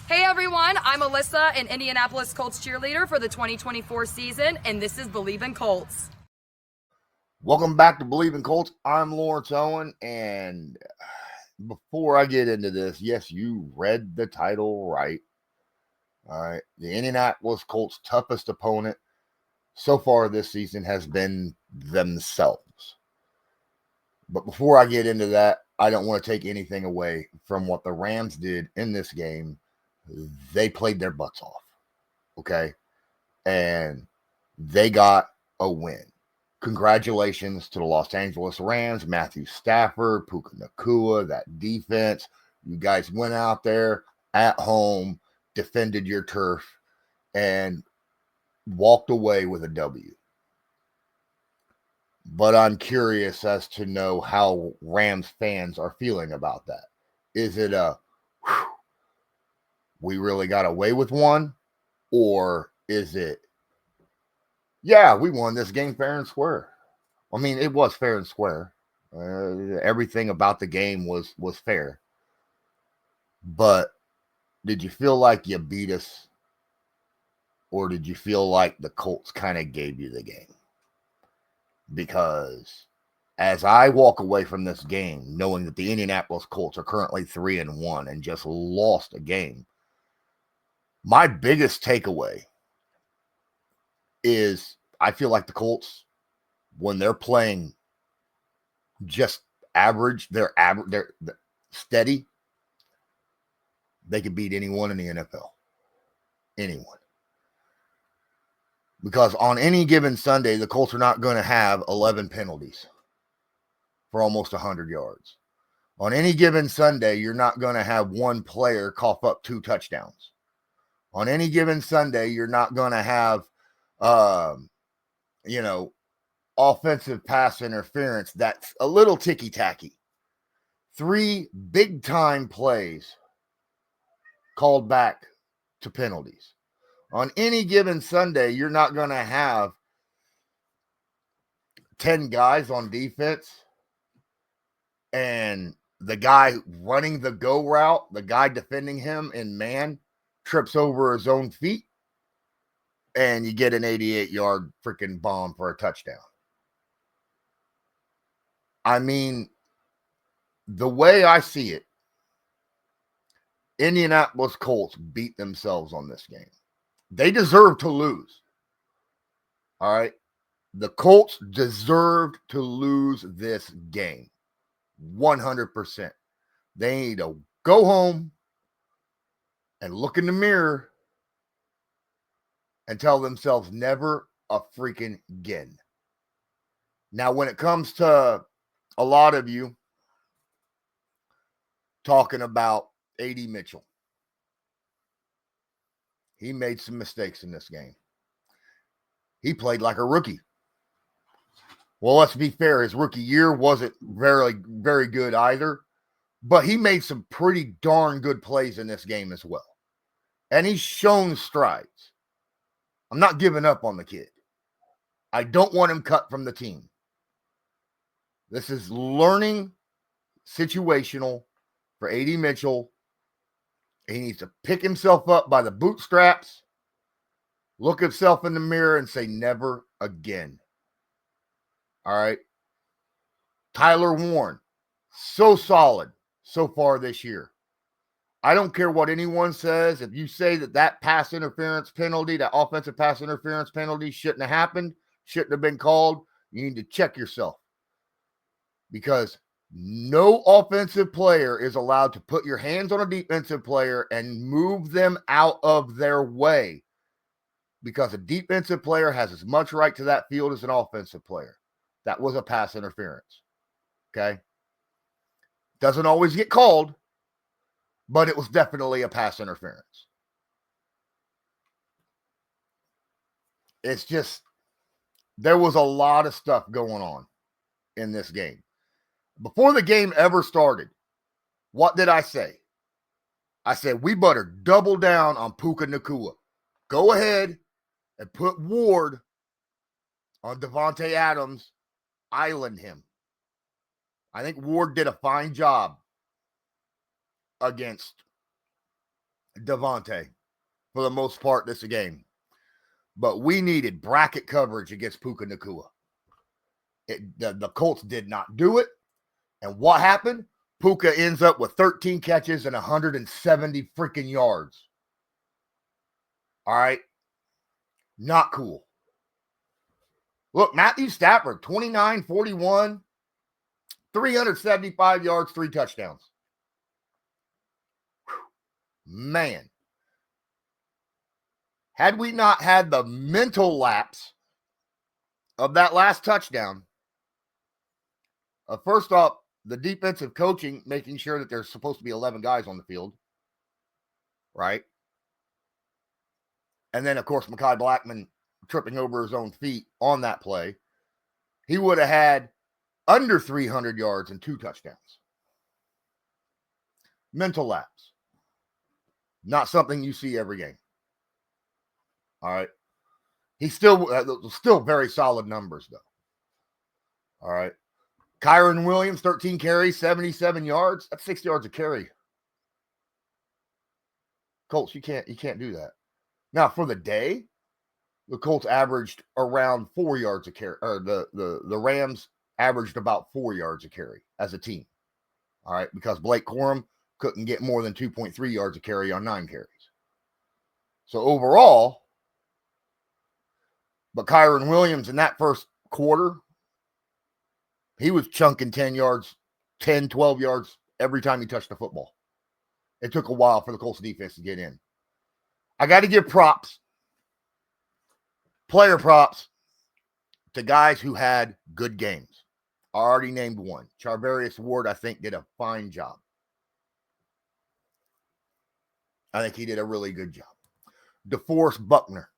Hey everyone, I'm Alyssa, an Indianapolis Colts cheerleader for the 2024 season, and this is Believe in Colts. Welcome back to Believe in Colts. I'm Lawrence Owen, and before I get into this, yes, you read the title right. All right, the Indianapolis Colts' toughest opponent so far this season has been themselves. But before I get into that, I don't want to take anything away from what the Rams did in this game. They played their butts off, okay? And they got a win. Congratulations to the Los Angeles Rams, Matthew Stafford, Puka Nacua, that defense. You guys went out there at home, defended your turf, and walked away with a W. But I'm curious as to know how Rams fans are feeling about that. Is it a, whew, we really got away with one? Or is it, yeah, we won this game fair and square? I mean, it was fair and square. Everything about the game was fair. But did you feel like you beat us, or did you feel like the Colts kind of gave you the game? Because as I walk away from this game, knowing that the Indianapolis Colts are currently 3-1 and just lost a game, my biggest takeaway is I feel like the Colts, when they're playing just average, they're steady, they could beat anyone in the NFL. Anyone. Because on any given Sunday, the Colts are not going to have 11 penalties for almost 100 yards. On any given Sunday, you're not going to have one player cough up 2 touchdowns. On any given Sunday, you're not going to have, you know, offensive pass interference that's a little ticky-tacky. 3 big-time plays called back to penalties. On any given Sunday, you're not going to have 10 guys on defense and the guy running the go route, the guy defending him in man, trips over his own feet, and you get an 88-yard freaking bomb for a touchdown. I mean, the way I see it, Indianapolis Colts beat themselves on this game. They deserve to lose. All right. The Colts deserved to lose this game. 100%. They need to go home and look in the mirror and tell themselves never a freaking again. Now, when it comes to a lot of you talking about A.D. Mitchell, he made some mistakes in this game. He played like a rookie. Well, let's be fair. His rookie year wasn't very good either, but he made some pretty darn good plays in this game as well. And he's shown strides. I'm not giving up on the kid. I don't want him cut from the team. This is learning situational for A.D. Mitchell. He needs to pick himself up by the bootstraps, look himself in the mirror, and say, never again. All right. Tyler Warren, so solid so far this year. I don't care what anyone says. If you say that pass interference penalty, that offensive pass interference penalty shouldn't have happened, shouldn't have been called, you need to check yourself. Because no offensive player is allowed to put your hands on a defensive player and move them out of their way. Because a defensive player has as much right to that field as an offensive player. That was a pass interference. Okay? Doesn't always get called, but it was definitely a pass interference. It's just, there was a lot of stuff going on in this game. Before the game ever started, what did I say? I said, we better double down on Puka Nacua. Go ahead and put Ward on Devontae Adams, island him. I think Ward did a fine job against Devontae for the most part this game. But we needed bracket coverage against Puka Nacua. The Colts did not do it. And what happened? Puka ends up with 13 catches and 170 freaking yards. All right. Not cool. Look, Matthew Stafford, 29-41, 375 yards, 3 touchdowns. Whew. Man. Had we not had the mental lapse of that last touchdown, first off, the defensive coaching, making sure that there's supposed to be 11 guys on the field, right? And then, of course, Mekhi Blackman tripping over his own feet on that play. He would have had under 300 yards and 2 touchdowns. Mental lapse. Not something you see every game. All right. He's still very solid numbers, though. All right. Kyron Williams, 13 carries, 77 yards. That's 6 yards a carry. Colts, you can't do that. Now, for the day, the Colts averaged around 4 yards a carry, or the Rams averaged about 4 yards a carry as a team. All right, because Blake Corum couldn't get more than 2.3 yards a carry on 9 carries. So overall, but Kyron Williams in that first quarter, he was chunking 10 yards, 10, 12 yards every time he touched the football. It took a while for the Colts defense to get in. I got to give props, player props, to guys who had good games. I already named one. Charvarius Ward, I think, did a fine job. I think he did a really good job. DeForest Buckner.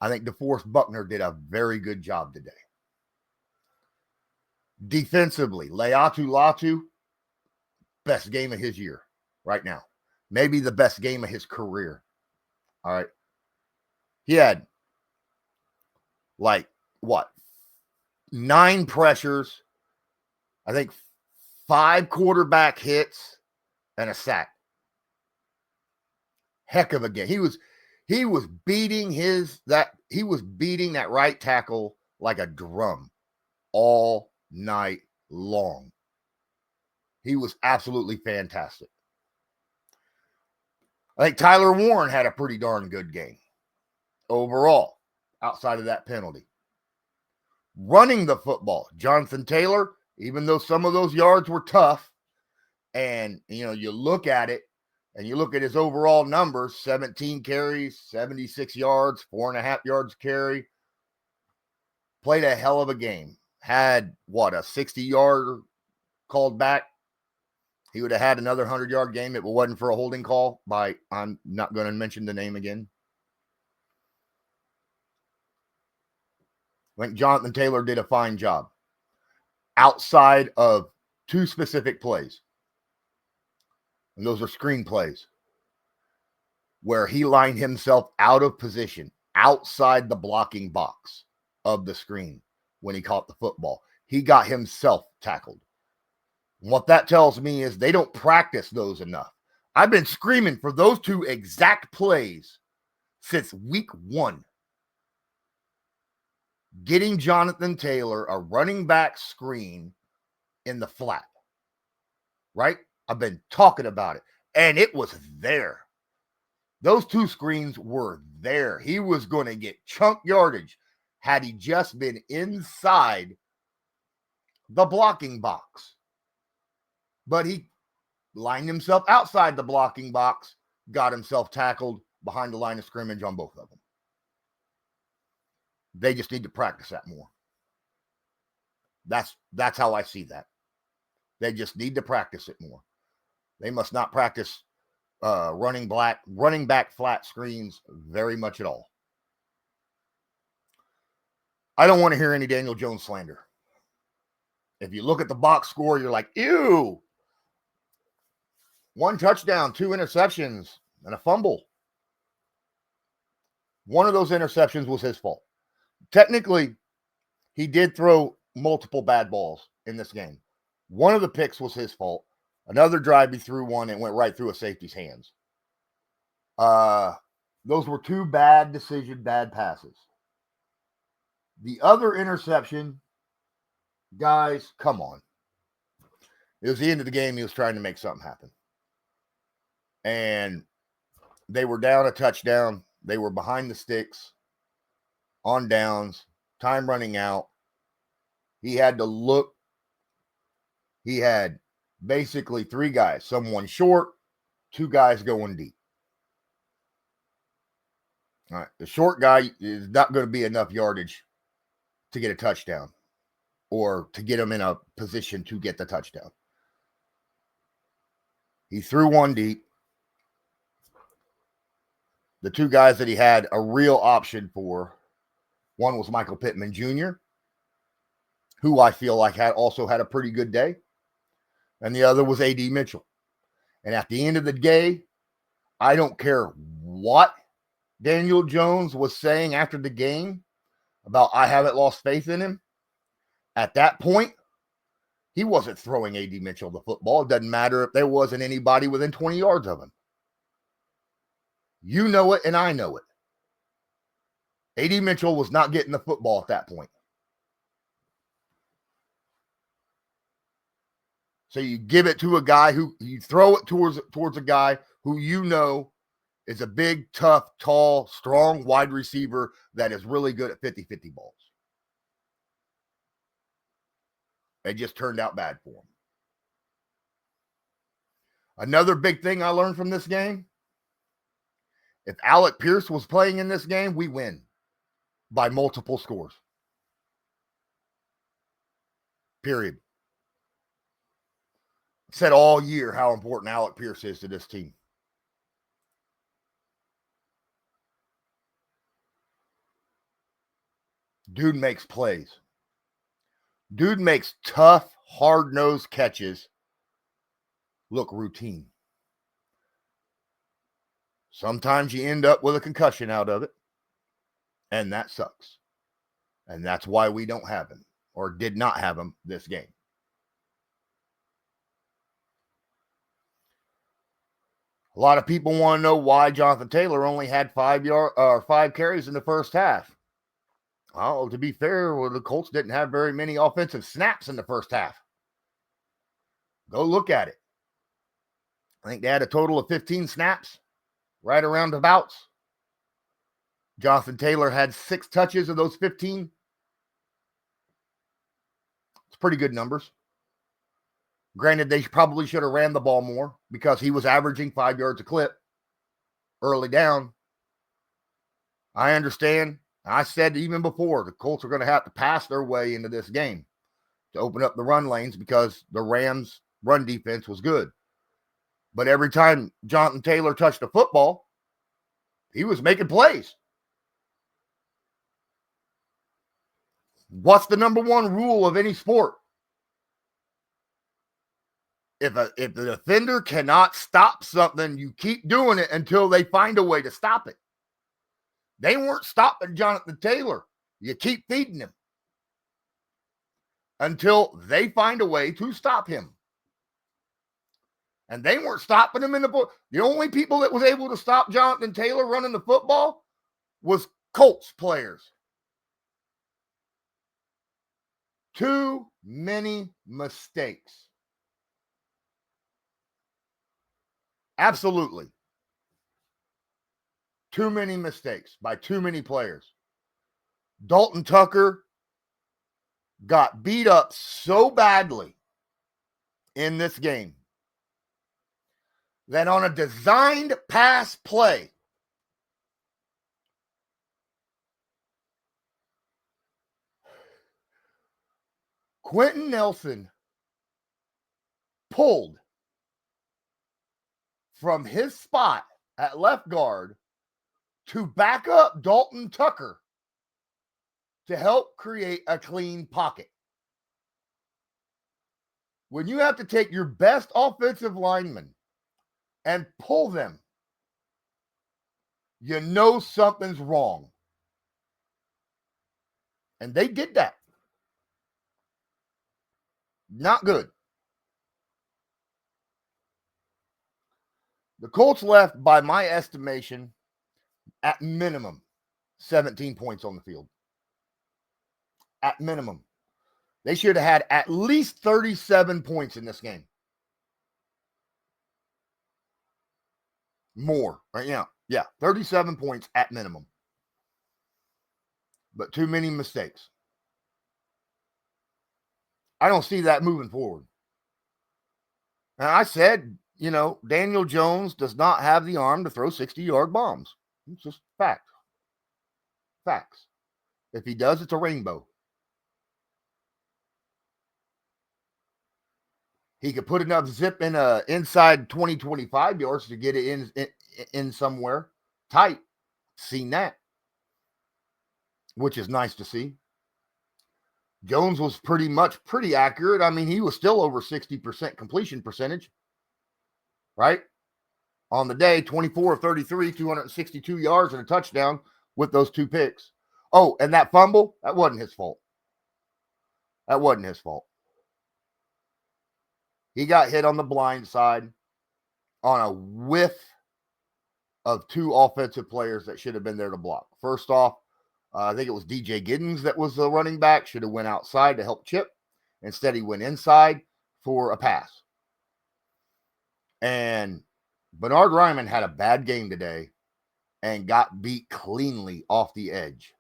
I think DeForest Buckner did a very good job today. Defensively, Laiatu Latu, best game of his year right now. Maybe the best game of his career. All right. He had 9 pressures, I think 5 quarterback hits, and a sack. Heck of a game. He was beating that right tackle like a drum all night long. He was absolutely fantastic. I think Tyler Warren had a pretty darn good game overall, outside of that penalty. Running the football, Jonathan Taylor, even though some of those yards were tough, and you look at it and you look at his overall numbers, 17 carries, 76 yards, 4.5 yards carry, played a hell of a game. Had a 60-yard called back. He would have had another 100-yard game if it wasn't for a holding call by, I'm not going to mention the name again. I think Jonathan Taylor did a fine job outside of 2 specific plays. And those are screen plays where he lined himself out of position outside the blocking box of the screen when he caught the football. He got himself tackled. And what that tells me is they don't practice those enough. I've been screaming for those 2 exact plays since week 1. Getting Jonathan Taylor a running back screen in the flat. Right? I've been talking about it. And it was there. Those 2 screens were there. He was going to get chunk yardage had he just been inside the blocking box. But he lined himself outside the blocking box, got himself tackled behind the line of scrimmage on both of them. They just need to practice that more. That's how I see that. They just need to practice it more. They must not practice running back flat screens very much at all. I don't want to hear any Daniel Jones slander. If you look at the box score, you're like, ew. 1 touchdown, 2 interceptions, and a fumble. One of those interceptions was his fault. Technically, he did throw multiple bad balls in this game. One of the picks was his fault. Another drive, he threw one and went right through a safety's hands. Those were two bad passes. The other interception, guys, come on. It was the end of the game. He was trying to make something happen. And they were down a touchdown. They were behind the sticks on downs, time running out. He had to look. He had basically three guys, someone short, two guys going deep. All right. The short guy is not going to be enough yardage to get a touchdown or to get him in a position to get the touchdown. He threw one deep. The two guys that he had a real option for, one was Michael Pittman Jr., who I feel like also had a pretty good day, and the other was A.D. Mitchell. And at the end of the day, I don't care what Daniel Jones was saying after the game about I haven't lost faith in him. At that point, he wasn't throwing A.D. Mitchell the football. It doesn't matter if there wasn't anybody within 20 yards of him. You know it, and I know it. A.D. Mitchell was not getting the football at that point. So you give it to a guy who you throw it towards a guy who you know is a big, tough, tall, strong wide receiver that is really good at 50-50 balls. It just turned out bad for him. Another big thing I learned from this game, if Alec Pierce was playing in this game, we win by multiple scores. Period. I've said all year how important Alec Pierce is to this team. Dude makes plays. Dude makes tough, hard-nosed catches look routine. Sometimes you end up with a concussion out of it, and that sucks. And that's why we don't have him, or did not have him this game. A lot of people want to know why Jonathan Taylor only had 5 carries in the first half. Well, to be fair, the Colts didn't have very many offensive snaps in the first half. Go look at it. I think they had a total of 15 snaps, right around abouts. Jonathan Taylor had 6 touches of those 15. It's pretty good numbers. Granted, they probably should have ran the ball more because he was averaging 5 yards a clip early down. I understand. I said even before, the Colts are going to have to pass their way into this game to open up the run lanes because the Rams' run defense was good. But every time Jonathan Taylor touched the football, he was making plays. What's the number one rule of any sport? If the defender cannot stop something, you keep doing it until they find a way to stop it. They weren't stopping Jonathan Taylor. You keep feeding him until they find a way to stop him. And they weren't stopping him in the book. The only people that was able to stop Jonathan Taylor running the football was Colts players. Too many mistakes. Absolutely. Too many mistakes by too many players. Dalton Tucker got beat up so badly in this game that on a designed pass play, Quentin Nelson pulled from his spot at left guard to back up Dalton Tucker to help create a clean pocket. When you have to take your best offensive lineman and pull them, you know something's wrong. And they did that. Not good. The Colts left, by my estimation, at minimum, 17 points on the field. At minimum. They should have had at least 37 points in this game. More, right? Yeah, 37 points at minimum. But too many mistakes. I don't see that moving forward. And I said, Daniel Jones does not have the arm to throw 60-yard bombs. It's just fact. Facts. If he does, it's a rainbow. He could put enough zip in inside 20, 25 yards to get it in somewhere tight. Seen that, which is nice to see. Jones was pretty accurate. I mean, he was still over 60% completion percentage, right? On the day, 24 of 33, 262 yards and a touchdown with those 2 picks. Oh, and that fumble, that wasn't his fault. That wasn't his fault. He got hit on the blind side on a whiff of 2 offensive players that should have been there to block. First off, I think it was DJ Giddens that was the running back. Should have went outside to help Chip. Instead, he went inside for a pass. And Bernard Ryman had a bad game today and got beat cleanly off the edge.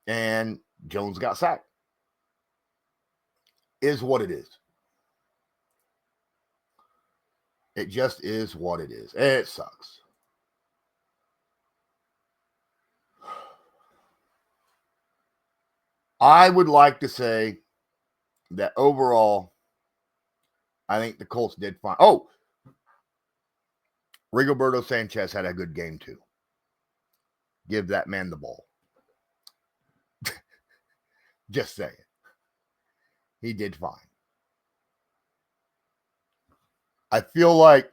And Jones got sacked. Is what it is. It just is what it is. It sucks. I would like to say that overall, I think the Colts did fine. Oh, Rigoberto Sanchez had a good game too. Give that man the ball. Just saying. He did fine. I feel like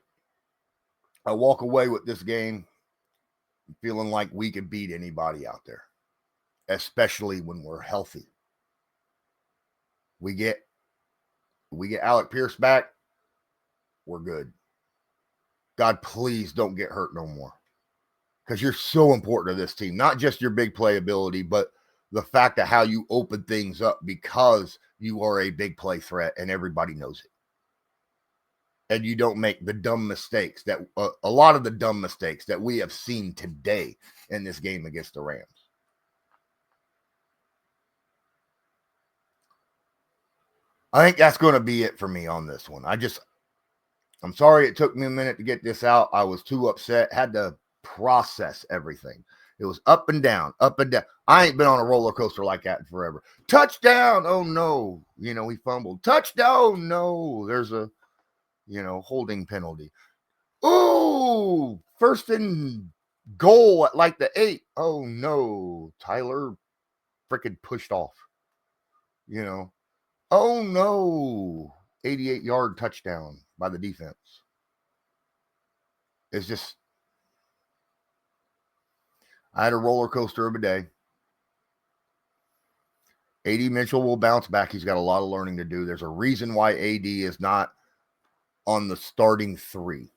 I walk away with this game feeling like we can beat anybody out there, especially when we're healthy. We get Alec Pierce back, we're good. God, please don't get hurt no more, because you're so important to this team. Not just your big play ability, but the fact of how you open things up, because you are a big play threat and everybody knows it. And you don't make the dumb mistakes that a lot of the dumb mistakes that we have seen today in this game against the Rams. I think that's going to be it for me on this one. I'm sorry it took me a minute to get this out. I was too upset, had to process everything. It was up and down, up and down. I ain't been on a roller coaster like that in forever. Touchdown. Oh no. He fumbled. Touchdown. No, there's a, holding penalty. Ooh, first and goal at like the 8. Oh no. Tyler freaking pushed off. Oh no. 88-yard touchdown by the defense. It's just, I had a roller coaster of a day. AD Mitchell will bounce back. He's got a lot of learning to do. There's a reason why AD is not on the starting 3.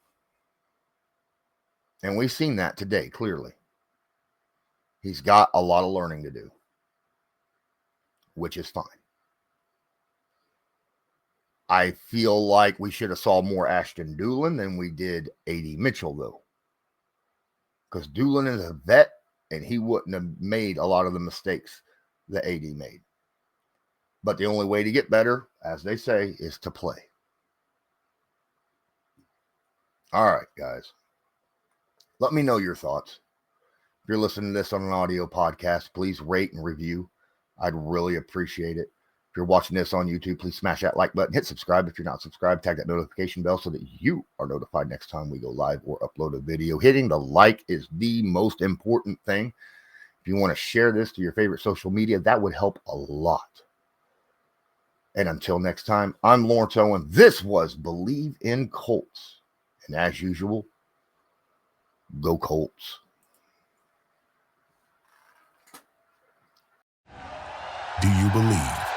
And we've seen that today, clearly. He's got a lot of learning to do, which is fine. I feel like we should have saw more Ashton Dulin than we did AD Mitchell, though. Because Dulin is a vet, and he wouldn't have made a lot of the mistakes that AD made. But the only way to get better, as they say, is to play. All right, guys. Let me know your thoughts. If you're listening to this on an audio podcast, please rate and review. I'd really appreciate it. If you're watching this on YouTube, please smash that like button. Hit subscribe if you're not subscribed. Tag that notification bell so that you are notified next time we go live or upload a video. Hitting the like is the most important thing. If you want to share this to your favorite social media, that would help a lot. And until next time, I'm Lawrence Owen. This was Believe in Colts. And as usual, go Colts. Do you believe?